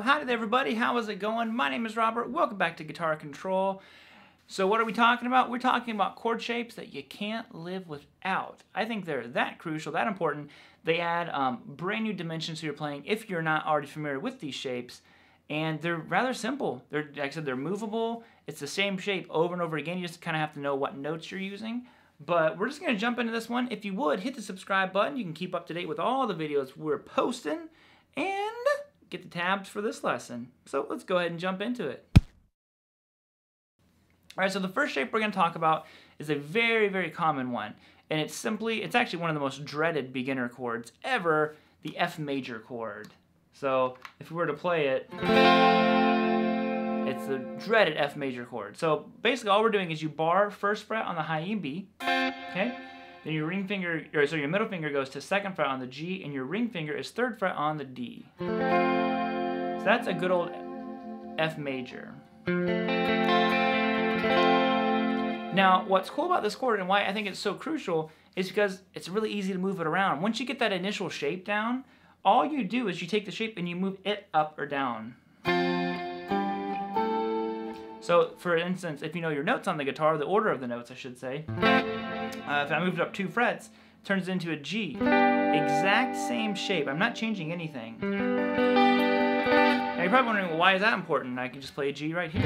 Howdy there everybody, how is it going? My name is Robert, welcome back to Guitar Control. So what are we talking about? We're talking about chord shapes that you can't live without. I think they're that crucial, that important. They add brand new dimensions to your playing if you're not already familiar with these shapes. And they're rather simple. Like I said, they're movable. It's the same shape over and over again. You just kind of have to know what notes you're using. But we're just going to jump into this one. If you would, hit the subscribe button. You can keep up to date with all the videos we're posting. And get the tabs for this lesson. So let's go ahead and jump into it. Alright, so the first shape we're going to talk about is a very, very common one. And it's actually one of the most dreaded beginner chords ever, the F major chord. So if we were to play it, it's the dreaded F major chord. So basically all we're doing is you bar first fret on the high E and B, okay? Then your ring finger, your middle finger goes to second fret on the G, and your ring finger is third fret on the D. So that's a good old F major. Now, what's cool about this chord and why I think it's so crucial is because it's really easy to move it around. Once you get that initial shape down, all you do is you take the shape and you move it up or down. So, for instance, if you know your notes on the guitar, the order of the notes, I should say, if I moved it up 2 frets, it turns into a G. Exact same shape. I'm not changing anything. Now, you're probably wondering, well, why is that important? I can just play a G right here.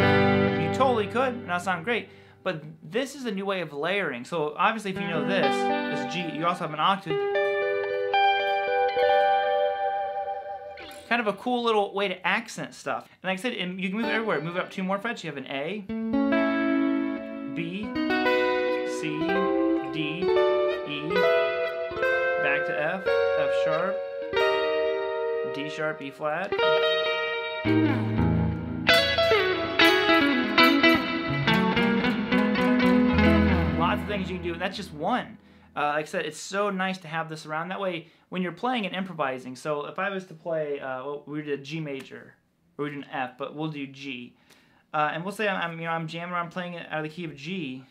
You totally could, and that'll sound great. But this is a new way of layering. So, obviously, if you know this G, you also have an octave. Kind of a cool little way to accent stuff. And like I said, you can move it everywhere. Move it up 2 more frets. You have an A, B, C, D, E, back to F, F sharp, D sharp, E flat. Lots of things you can do, and that's just one. Like I said, it's so nice to have this around. That way, when you're playing and improvising, so if I was to play, we did G major, or we did an F, but we'll do G, and we'll say I'm jamming around playing it out of the key of G.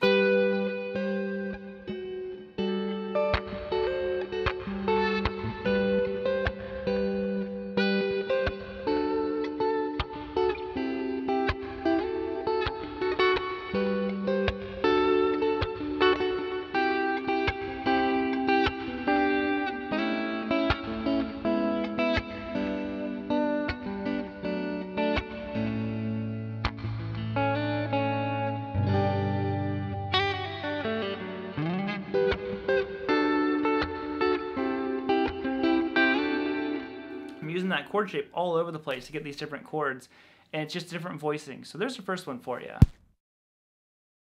I'm using that chord shape all over the place to get these different chords, and it's just different voicing. So there's the first one for you.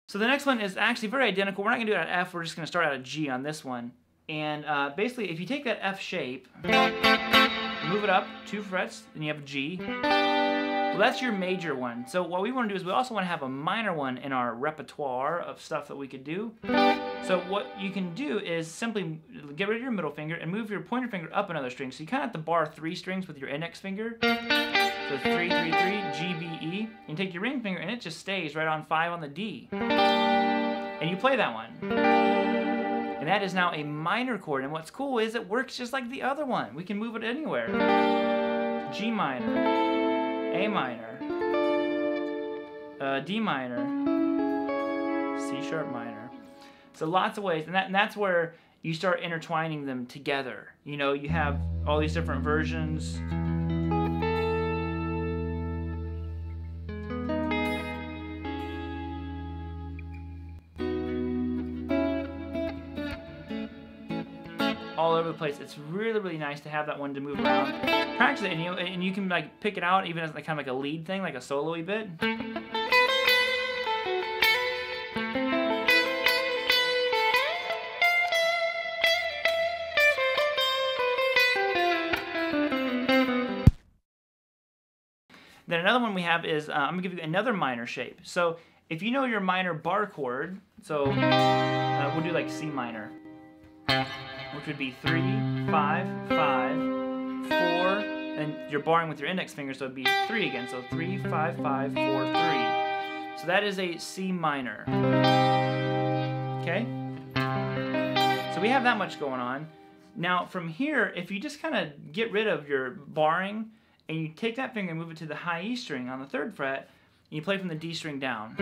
So the next one is actually very identical. We're not going to do it at F, we're just going to start out at G on this one. And basically, if you take that F shape, move it up 2 frets, and you have a G. Well, that's your major one. So what we want to do is we also want to have a minor one in our repertoire of stuff that we could do. So what you can do is simply get rid of your middle finger and move your pointer finger up another string. So you kind of have to bar 3 strings with your index finger. So 3, 3, 3, G, B, E. You take your ring finger and it just stays right on 5 on the D. And you play that one. And that is now a minor chord. And what's cool is it works just like the other one. We can move it anywhere. G minor, A minor, D minor, C sharp minor. So lots of ways, and that's where you start intertwining them together. You know, you have all these different versions. All over the place. It's really, really nice to have that one to move around. Practice it, and you can like pick it out even as like kind of like a lead thing, like a solo-y bit. Then another one we have is, I'm going to give you another minor shape. So if you know your minor bar chord, so we'll do like C minor, which would be 3, 5, 5, 4, and you're barring with your index finger, so it'd be 3 again. So 3, 5, 5, 4, 3. So that is a C minor. Okay? So we have that much going on. Now from here, if you just kind of get rid of your barring and you take that finger and move it to the high E string on the 3rd fret, and you play from the D string down.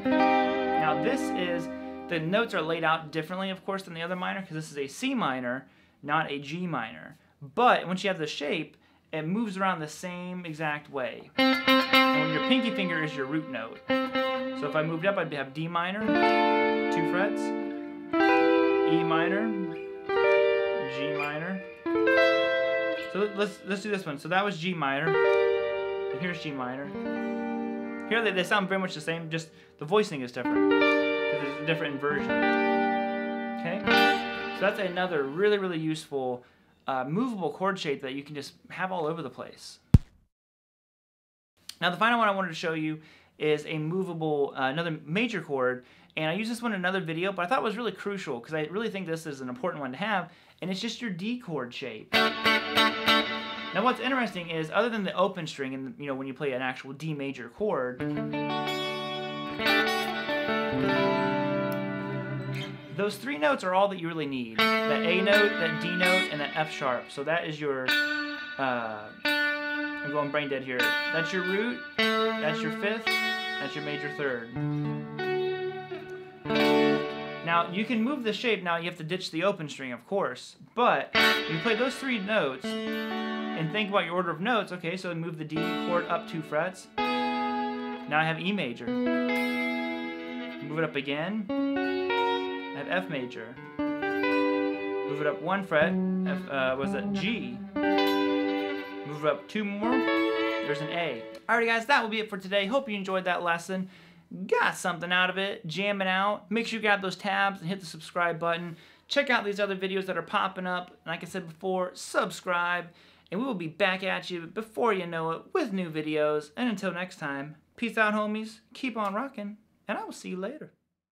Now this is, the notes are laid out differently, of course, than the other minor, because this is a C minor, not a G minor. But once you have the shape, it moves around the same exact way. And when your pinky finger is your root note. So if I moved up, I'd have D minor, 2 frets, E minor, G minor. So let's do this one. So that was G minor, and here's G minor. Here they sound very much the same, just the voicing is different. It's a different inversion. Okay? So that's another really, really useful movable chord shape that you can just have all over the place. Now the final one I wanted to show you is a movable, another major chord, and I used this one in another video, but I thought it was really crucial because I really think this is an important one to have, and it's just your D chord shape. Now what's interesting is, other than the open string, and you know, when you play an actual D major chord, those 3 notes are all that you really need. That A note, that D note, and that F sharp. So that is your, I'm going brain dead here. That's your root, that's your 5th, that's your major 3rd. Now you can move the shape, now you have to ditch the open string, of course, but you play those 3 notes, and think about your order of notes. Okay, so move the D chord up 2 frets. Now I have E major. Move it up again. I have F major. Move it up 1 fret. Was that G? Move it up 2 more. There's an A. Alrighty guys, that will be it for today. Hope you enjoyed that lesson. Got something out of it, jamming out. Make sure you grab those tabs and hit the subscribe button. Check out these other videos that are popping up. Like I said before, subscribe. And we will be back at you before you know it with new videos. And until next time, peace out, homies. Keep on rocking, and I will see you later.